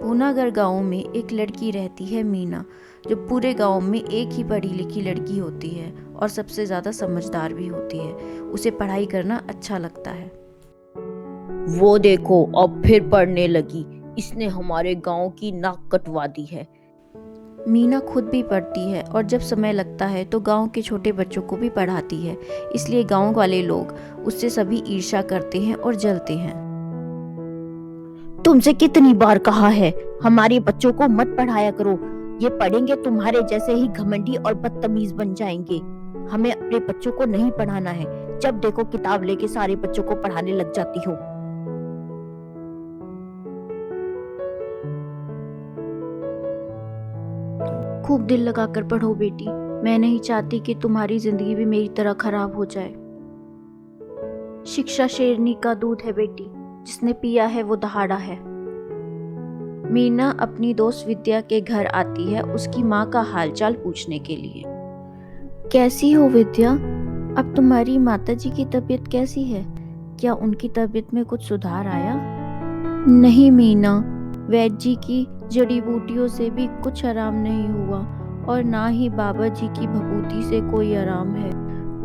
पूनागढ़ गांव में एक लड़की रहती है मीना, जो पूरे गांव में एक ही पढ़ी लिखी लड़की होती है और सबसे ज़्यादा समझदार भी होती है। उसे पढ़ाई करना अच्छा लगता है। वो देखो अब फिर पढ़ने लगी। इसने हमारे गांव की नाक कटवा दी है। मीना खुद भी पढ़ती है और जब समय लगता है तो गांव के छोटे बच्चों को भी पढ़ाती है। इसलिए गांव वाले लोग उससे सभी ईर्ष्या करते हैं और जलते हैं। तुमसे कितनी बार कहा है हमारे बच्चों को मत पढ़ाया करो। ये पढ़ेंगे तुम्हारे जैसे ही घमंडी और बदतमीज बन जाएंगे। हमें अपने बच्चों को नहीं पढ़ाना है। जब देखो किताब लेके सारे बच्चों को पढ़ाने लग जाती हो। खूब दिल लगाकर पढ़ो बेटी। मैं नहीं चाहती कि तुम्हारी जिंदगी भी मेरी तरह खराब हो जाए। शिक्षा शेरनी का दूध है बेटी, जिसने पिया है वो दहाड़ा है। मीना अपनी दोस्त विद्या के घर आती है उसकी माँ का हालचाल पूछने के लिए। कैसी हो विद्या? अब तुम्हारी माताजी की तबीयत कैसी है? क्या उनकी तबीयत में कुछ सुधार आया? नहीं मीना, वैद्य जी की जड़ी बूटियों से भी कुछ आराम नहीं हुआ और ना ही बाबा जी की भभूति से कोई आराम है।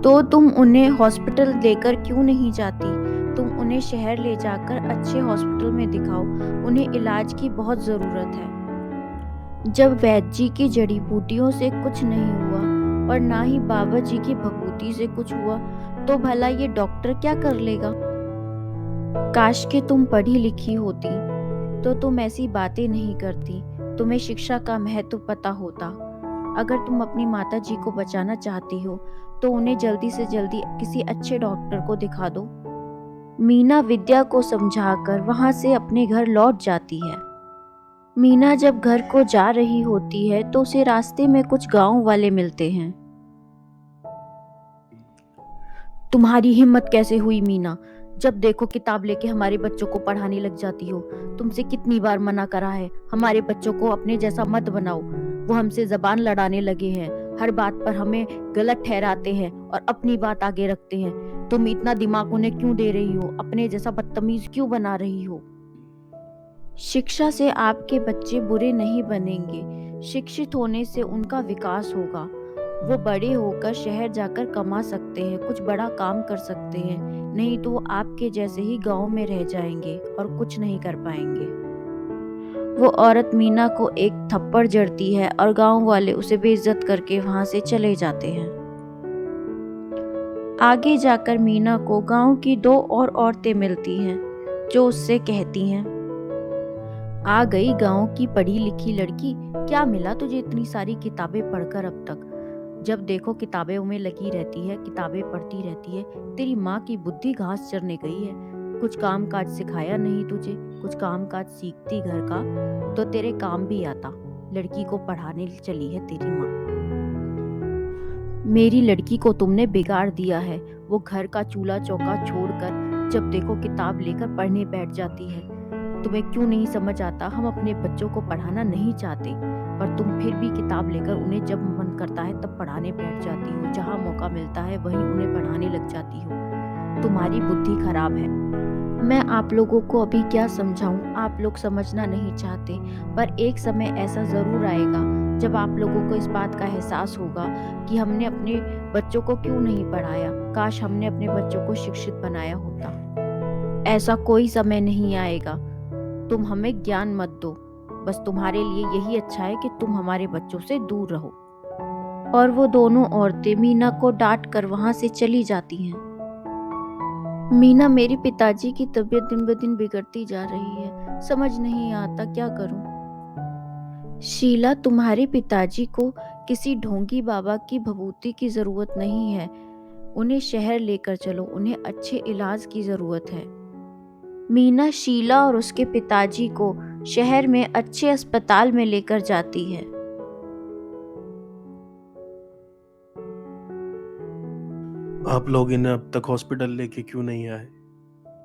तो तुम उन्हें हॉस्पिटल लेकर क्यों नहीं जाती? तुम उन्हें शहर ले जाकर अच्छे हॉस्पिटल में दिखाओ। उन्हें इलाज की बहुत ज़रूरत है। जब वैद्य जी की जड़ी बूटियों से कुछ नहीं हुआ और ना ही बाबा जी की भभूति से कुछ हुआ तो भला ये डॉक्टर क्या कर लेगा? काश के तुम पढ़ी लिखी होती तो तुम ऐसी बातें नहीं करती। तुम्हें शिक्षा का महत्व पता होता। अगर तुम अपनी माता जी को बचाना चाहती हो तो उन्हें जल्दी से जल्दी किसी अच्छे डॉक्टर को दिखा दो। मीना विद्या को समझाकर वहां से अपने घर लौट जाती है। मीना जब घर को जा रही होती है तो उसे रास्ते में कुछ गांव वाले मिलते हैं। तुम्हारी हिम्मत कैसे हुई मीना? जब देखो किताब लेके हमारे बच्चों को पढ़ाने लग जाती हो। तुमसे कितनी बार मना करा है हमारे बच्चों को अपने जैसा मत बनाओ। वो हमसे जबान लड़ाने लगे हैं। हर बात पर हमें गलत ठहराते हैं और अपनी बात आगे रखते हैं। तुम इतना दिमाग उन्हें क्यों दे रही हो? अपने जैसा बदतमीज क्यों बना रही हो? शिक्षा से आपके बच्चे बुरे नहीं बनेंगे। शिक्षित होने से उनका विकास होगा। वो बड़े होकर शहर जाकर कमा सकते हैं, कुछ बड़ा काम कर सकते हैं। नहीं तो वो आपके जैसे ही गांव में रह जाएंगे और कुछ नहीं कर पाएंगे। वो औरत मीना को एक थप्पड़ जड़ती है और गांव वाले उसे बेइज्जत करके वहां से चले जाते हैं। आगे जाकर मीना को गांव की दो और औरतें मिलती हैं जो उससे कहती हैं, आ गई गांव की पढ़ी लिखी लड़की। क्या मिला तुझे इतनी सारी किताबें पढ़कर अब तक? जब देखो किताबें में लगी रहती है, किताबें पढ़ती रहती है। तेरी माँ की बुद्धि घास चरने गई है। कुछ काम काज सिखाया नहीं तुझे। कुछ काम काज सीखती घर का तो तेरे काम भी आता। लड़की को पढ़ाने चली है तेरी माँ। मेरी लड़की को तुमने बिगाड़ दिया है। वो घर का चूल्हा चौका छोड़कर जब देखो किताब लेकर पढ़ने बैठ जाती है। तुम्हें क्यों नहीं समझ आता? हम अपने बच्चों को पढ़ाना नहीं चाहते, पर तुम फिर भी किताब लेकर उन्हें जब मन करता है तब पढ़ाने बैठ जाती हो। जहाँ मौका मिलता है वहीं उन्हें पढ़ाने लग जाती हो। तुम्हारी बुद्धि खराब है। मैं आप लोगों को अभी क्या समझाऊं? आप लोग समझना नहीं चाहते, पर एक समय ऐसा जरूर आएगा जब आप लोगों को इस बात का एहसास होगा कि हमने अपने बच्चों को क्यों नहीं पढ़ाया। काश हमने अपने बच्चों को शिक्षित बनाया होता। ऐसा कोई समय नहीं आएगा। तुम हमें ज्ञान मत दो। बस तुम्हारे लिए यही अच्छा है कि तुम हमारे बच्चों से दूर रहो। और वो दोनों औरतें मीना को डांट कर वहां से चली जाती हैं। मीना, मेरे पिताजी की तबीयत दिन ब दिन बिगड़ती जा रही है। समझ नहीं आता क्या करूं। शीला, तुम्हारे पिताजी को किसी ढोंगी बाबा की भभूति की जरूरत नहीं है। उन्हें शहर लेकर चलो। उन्हें अच्छे इलाज की जरूरत है। मीना शीला और उसके पिताजी को शहर में अच्छे अस्पताल में लेकर जाती है। आप लोग इन्हें अब तक हॉस्पिटल लेके क्यों नहीं आए?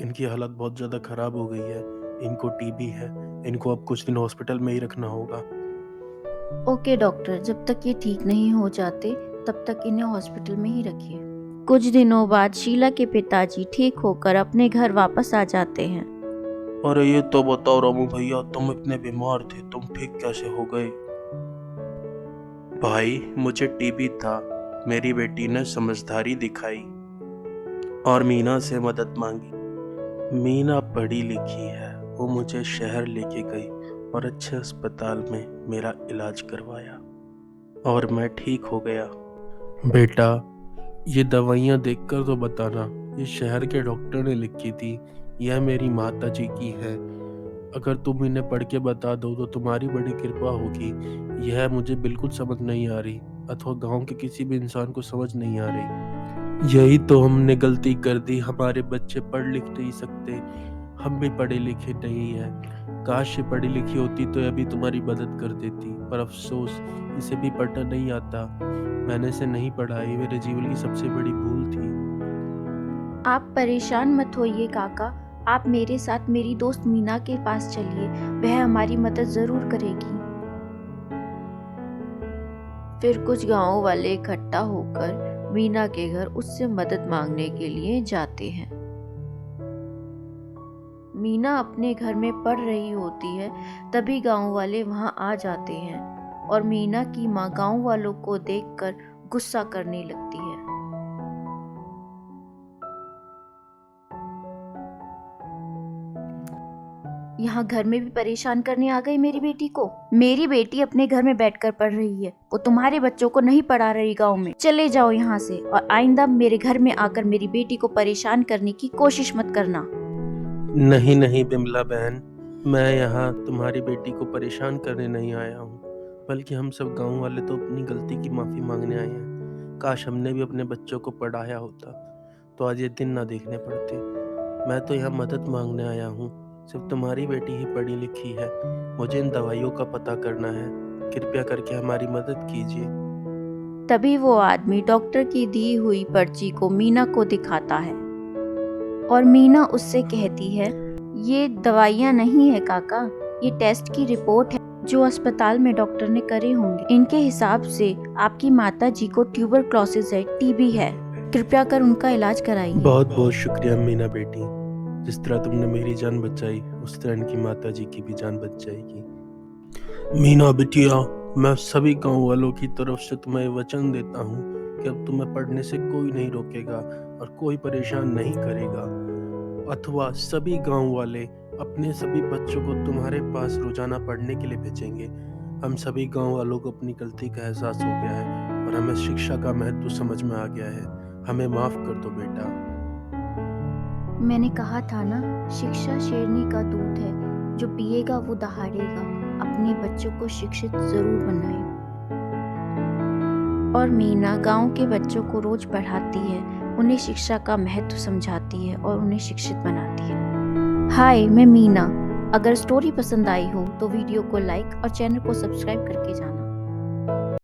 इनकी हालत बहुत ज़्यादा ख़राब हो गई है। इनको टीबी है। इनको अब कुछ दिन हॉस्पिटल में ही रखना होगा। ओके डॉक्टर, जब तक ये ठीक नहीं हो जाते तब तक इन्हें हॉस्पिटल में ही रखिए। कुछ दिनों बाद शीला के पिताजी ठीक होकर अपने घर वापस आ जाते हैं। अरे ये तो बताओ रामू भैया, तुम इतने बीमार थे, तुम ठीक कैसे हो गए? भाई मुझे टीबी था। मेरी बेटी ने समझदारी दिखाई और मीना से मदद मांगी। मीना पढ़ी लिखी है, वो मुझे शहर लेके गई और अच्छे अस्पताल में मेरा इलाज करवाया और मैं ठीक हो गया। बेटा, ये दवाइयाँ देखकर तो बताना, ये शहर के डॉक्टर ने लिखी थी, यह मेरी माता जी की है। अगर तुम इन्हें पढ़ के बता दो तो तुम्हारी बड़ी कृपा होगी। यह मुझे बिल्कुल समझ नहीं आ रही, अथवा गांव के किसी भी इंसान को समझ नहीं आ रही। यही तो हमने गलती कर दी, हमारे बच्चे पढ़ लिख नहीं सकते, हम भी पढ़े लिखे नहीं हैं। काश ये पढ़ी लिखी होती तो अभी तुम्हारी मदद कर देती, पर अफसोस इसे भी पढ़ना नहीं आता। मैंने इसे नहीं पढ़ा, ये मेरे जीवन की सबसे बड़ी भूल थी। आप परेशान मत होइए काका, आप मेरे साथ मेरी दोस्त मीना के पास चलिए, वह हमारी मदद जरूर करेगी। फिर कुछ गांव वाले इकट्ठा होकर मीना के घर उससे मदद मांगने के लिए जाते हैं। मीना अपने घर में पढ़ रही होती है, तभी गांव वाले वहां आ जाते हैं और मीना की माँ गांव वालों को देखकर गुस्सा करने लगती है। यहाँ घर में भी परेशान करने आ गई मेरी बेटी को। मेरी बेटी अपने घर में बैठकर पढ़ रही है, वो तुम्हारे बच्चों को नहीं पढ़ा रही गांव में। चले जाओ यहाँ से और आइंदा मेरे घर में आकर मेरी बेटी को परेशान करने की कोशिश मत करना। नहीं नहीं बिमला बहन, मैं यहाँ तुम्हारी बेटी को परेशान करने नहीं आया हूँ, बल्कि हम सब गांव वाले तो अपनी गलती की माफ़ी मांगने आए हैं। काश हमने भी अपने बच्चों को पढ़ाया होता तो आज ये दिन ना देखने पड़ते। मैं तो यहाँ मदद मांगने आया हूँ, सिर्फ तुम्हारी बेटी ही पढ़ी लिखी है। मुझे इन दवाइयों का पता करना है, कृपया करके हमारी मदद कीजिए। तभी वो आदमी डॉक्टर की दी हुई पर्ची को मीना को दिखाता है और मीना उससे कहती है, ये दवाइयाँ नहीं है काका, ये टेस्ट की रिपोर्ट है जो अस्पताल में डॉक्टर ने करे होंगे। इनके हिसाब से आपकी माता जी को ट्यूबरक्लोसिस है, टीबी है, कृपया कर उनका इलाज कराइए। बहुत बहुत शुक्रिया मीना बेटी, जिस तरह तुमने मेरी जान बचाई उस तरह इनकी माता जी की भी जान बच जाएगी। मीना बिटिया, मैं सभी गांव वालों की तरफ से तुम्हें वचन देता हूँ कि अब तुम्हें पढ़ने से कोई नहीं रोकेगा और कोई परेशान नहीं करेगा, अथवा सभी गांव वाले अपने सभी बच्चों को तुम्हारे पास रोजाना पढ़ने के लिए भेजेंगे। हम सभी गांव वालों को अपनी गलती का एहसास हो गया है और हमें शिक्षा का महत्व समझ में आ गया है। हमें माफ कर दो बेटा। मैंने कहा था ना, शिक्षा शेरनी का दूध है, जो पिएगा वो दहाड़ेगा। अपने बच्चों को शिक्षित जरूर बनाए। और मीना गांव के बच्चों को रोज पढ़ाती है, उन्हें शिक्षा का महत्व समझाती है और उन्हें शिक्षित बनाती है। हाय, मैं मीना। अगर स्टोरी पसंद आई हो तो वीडियो को लाइक और चैनल को सब्सक्राइब करके जाना।